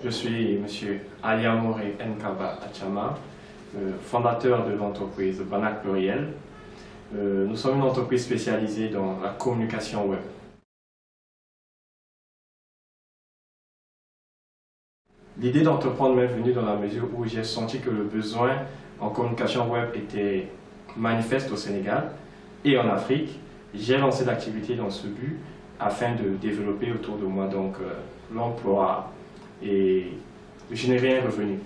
Je suis M. Aliamoure Nkaba Achama, fondateur de l'entreprise Banac Pluriel. Nous sommes une entreprise spécialisée dans la communication web. L'idée d'entreprendre m'est venue dans la mesure où j'ai senti que le besoin en communication web était manifeste au Sénégal et en Afrique. J'ai lancé l'activité dans ce but afin de développer autour de moi l'emploi et de générer un revenu.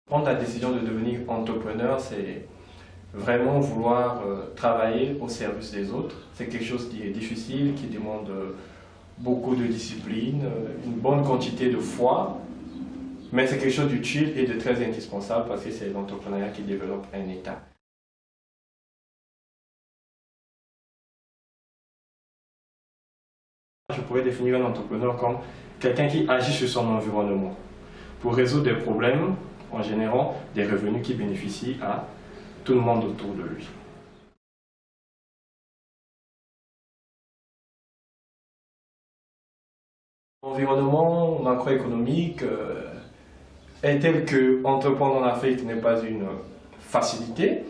Prendre la décision de devenir entrepreneur, c'est vraiment vouloir travailler au service des autres. C'est quelque chose qui est difficile, qui demande beaucoup de discipline, une bonne quantité de foi, mais c'est quelque chose d'utile et de très indispensable parce que c'est l'entrepreneuriat qui développe un État. Je pourrais définir un entrepreneur comme quelqu'un qui agit sur son environnement pour résoudre des problèmes en générant des revenus qui bénéficient à tout le monde autour de lui. L'environnement macroéconomique est tel que entreprendre en Afrique n'est pas une facilité.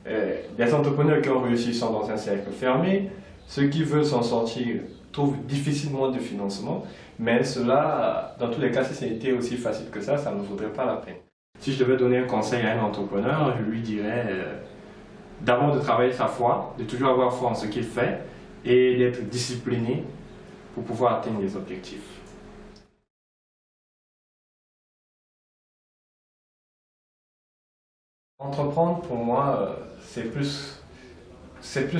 Les entrepreneurs qui ont réussi sont dans un cercle fermé. Ceux qui veulent s'en sortir trouvent difficilement de financement, mais cela, dans tous les cas, si c'était aussi facile que ça ne vaudrait pas la peine. Si je devais donner un conseil à un entrepreneur, je lui dirais d'abord de travailler sa foi, de toujours avoir foi en ce qu'il fait et d'être discipliné pour pouvoir atteindre les objectifs. Entreprendre, pour moi, c'est plus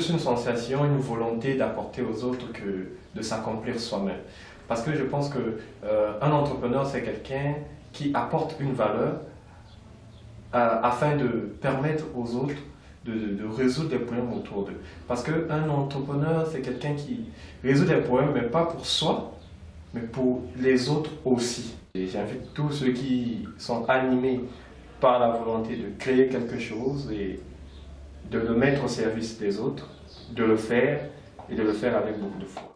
une sensation, une volonté d'apporter aux autres que de s'accomplir soi-même. Parce que je pense qu'un entrepreneur, c'est quelqu'un qui apporte une valeur afin de permettre aux autres de résoudre des problèmes autour d'eux. Parce qu'un entrepreneur, c'est quelqu'un qui résout des problèmes, mais pas pour soi, mais pour les autres aussi. Et j'invite tous ceux qui sont animés par la volonté de créer quelque chose et de le mettre au service des autres, de le faire et de le faire avec beaucoup de foi.